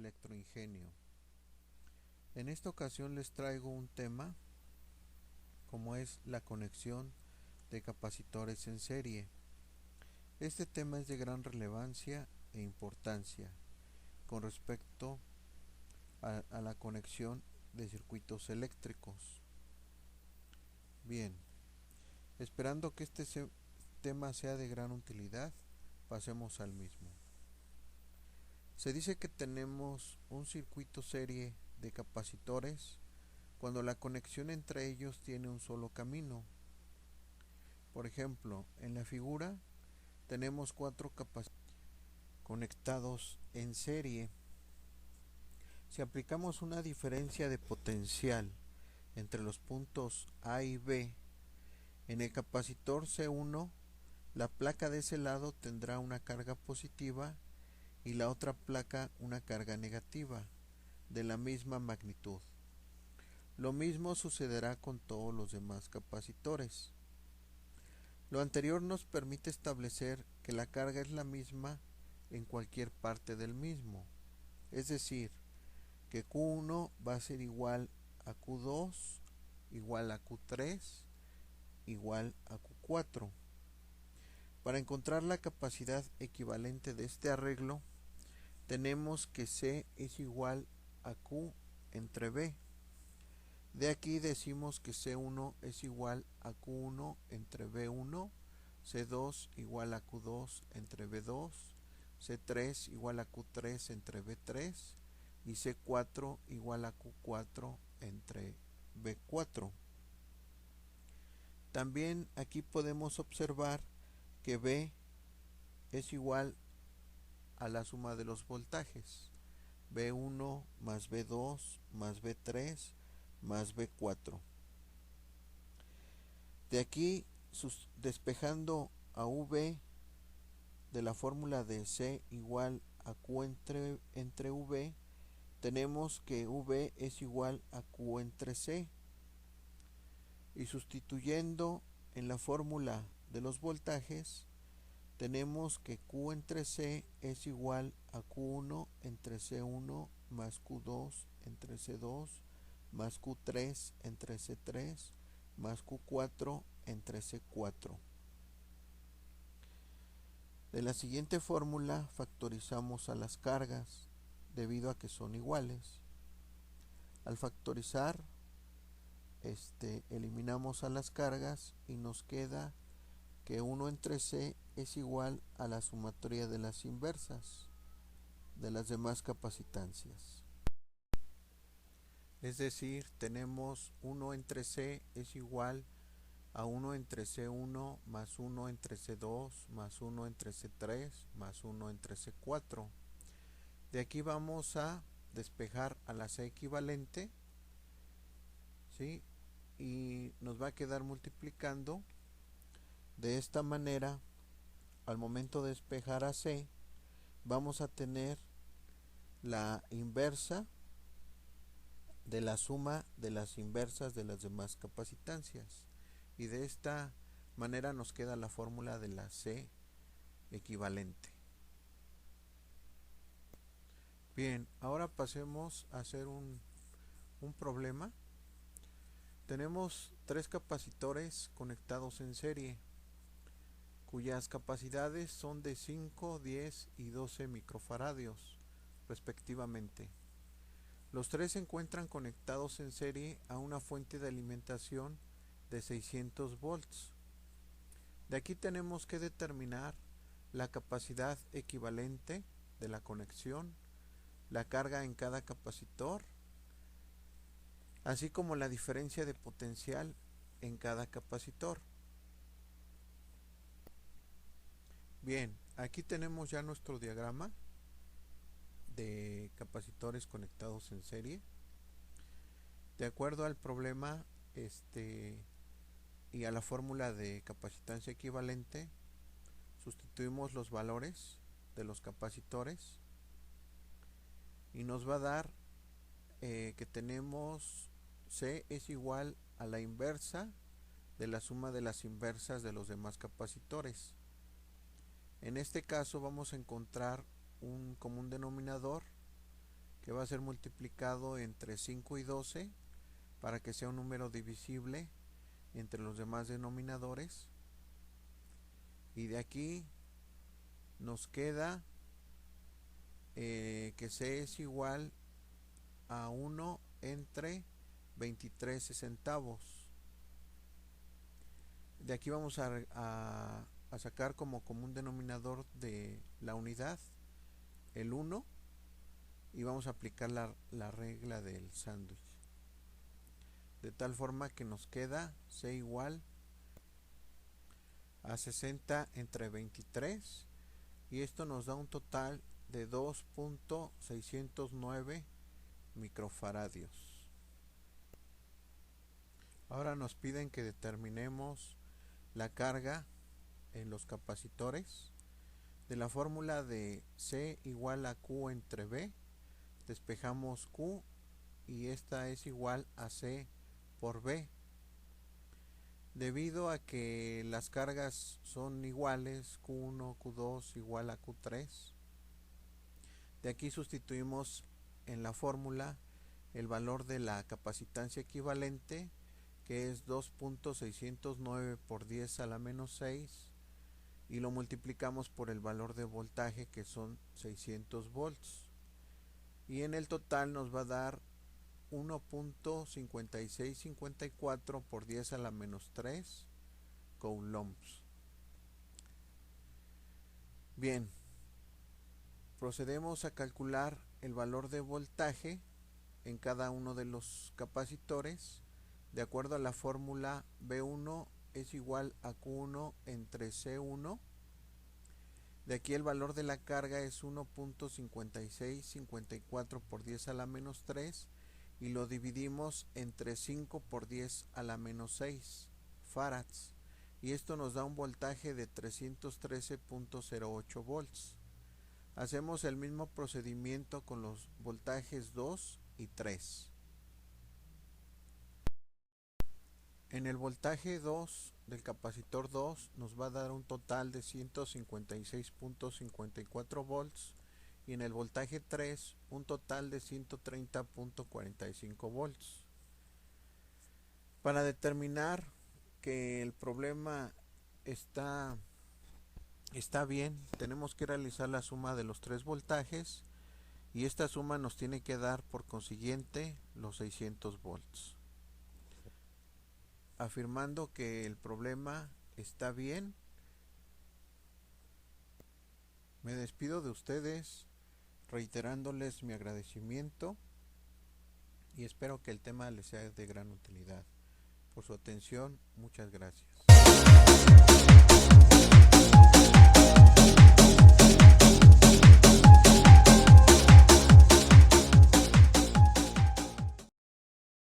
Electroingenio. En esta ocasión les traigo un tema como es la conexión de capacitores en serie. Este tema es de gran relevancia e importancia con respecto a la conexión de circuitos eléctricos. Bien, esperando que este tema sea de gran utilidad, pasemos al mismo. Se dice que tenemos un circuito serie de capacitores cuando la conexión entre ellos tiene un solo camino. Por ejemplo, en la figura tenemos 4 capacitores conectados en serie. Si aplicamos una diferencia de potencial entre los puntos A y B, en el capacitor C1, la placa de ese lado tendrá una carga positiva y la otra placa una carga negativa de la misma magnitud. Lo mismo sucederá con todos los demás capacitores. Lo anterior nos permite establecer que la carga es la misma en cualquier parte del mismo, es decir, que Q1 va a ser igual a Q2, igual a Q3, igual a Q4. Para encontrar la capacidad equivalente de este arreglo, tenemos que C es igual a Q entre B. De aquí decimos que C1 es igual a Q1 entre B1, C2 igual a Q2 entre B2, C3 igual a Q3 entre B3 y C4 igual a Q4 entre B4. También aquí podemos observar que B es igual a la suma de los voltajes, B1 más B2 más B3 más B4. De aquí, despejando a V de la fórmula de C igual a Q entre V, tenemos que V es igual a Q entre C. Y sustituyendo en la fórmula de los voltajes, tenemos que Q entre C es igual a Q1 entre C1 más Q2 entre C2 más Q3 entre C3 más Q4 entre C4. De la siguiente fórmula factorizamos a las cargas debido a que son iguales. Al factorizar, eliminamos a las cargas y nos queda que 1 entre C es igual a la sumatoria de las inversas de las demás capacitancias. Es decir, tenemos 1 entre C es igual a 1 entre C1 más 1 entre C2 más 1 entre C3 más 1 entre C4. De aquí vamos a despejar a la C equivalente, ¿sí? Y nos va a quedar multiplicando. De esta manera, al momento de despejar a C, vamos a tener la inversa de la suma de las inversas de las demás capacitancias. Y de esta manera nos queda la fórmula de la C equivalente. Bien, ahora pasemos a hacer un problema. Tenemos 3 capacitores conectados en serie, cuyas capacidades son de 5, 10 y 12 microfaradios, respectivamente. Los 3 se encuentran conectados en serie a una fuente de alimentación de 600 volts. De aquí tenemos que determinar la capacidad equivalente de la conexión, la carga en cada capacitor, así como la diferencia de potencial en cada capacitor. Bien, aquí tenemos ya nuestro diagrama de capacitores conectados en serie. De acuerdo al problema y a la fórmula de capacitancia equivalente, sustituimos los valores de los capacitores y nos va a dar que tenemos C es igual a la inversa de la suma de las inversas de los demás capacitores. En este caso vamos a encontrar un común denominador que va a ser multiplicado entre 5 y 12 para que sea un número divisible entre los demás denominadores. Y de aquí nos queda que C es igual a 1 entre 23 centavos. De aquí vamos a sacar como común denominador de la unidad el 1 y vamos a aplicar la regla del sándwich. De tal forma que nos queda C igual a 60 entre 23 y esto nos da un total de 2.609 microfaradios. Ahora nos piden que determinemos la carga en los capacitores. De la fórmula de C igual a Q entre B, despejamos Q y esta es igual a C por B. Debido a que las cargas son iguales, Q1, Q2 igual a Q3, de aquí sustituimos en la fórmula el valor de la capacitancia equivalente, que es 2.609 por 10 a la menos 6, y lo multiplicamos por el valor de voltaje, que son 600 volts. Y en el total nos va a dar 1.5654 por 10 a la menos 3 coulombs. Bien, procedemos a calcular el valor de voltaje en cada uno de los capacitores de acuerdo a la fórmula B1 es igual a Q1 entre C1. De aquí el valor de la carga es 1.5654 por 10 a la menos 3 y lo dividimos entre 5 por 10 a la menos 6 farads y esto nos da un voltaje de 313.08 volts. Hacemos el mismo procedimiento con los voltajes 2 y 3. En el voltaje 2 del capacitor 2 nos va a dar un total de 156.54 volts y en el voltaje 3 un total de 130.45 volts. Para determinar que el problema está bien, tenemos que realizar la suma de los tres voltajes y esta suma nos tiene que dar por consiguiente los 600 volts. Afirmando que el problema está bien, me despido de ustedes reiterándoles mi agradecimiento y espero que el tema les sea de gran utilidad. Por su atención, muchas gracias.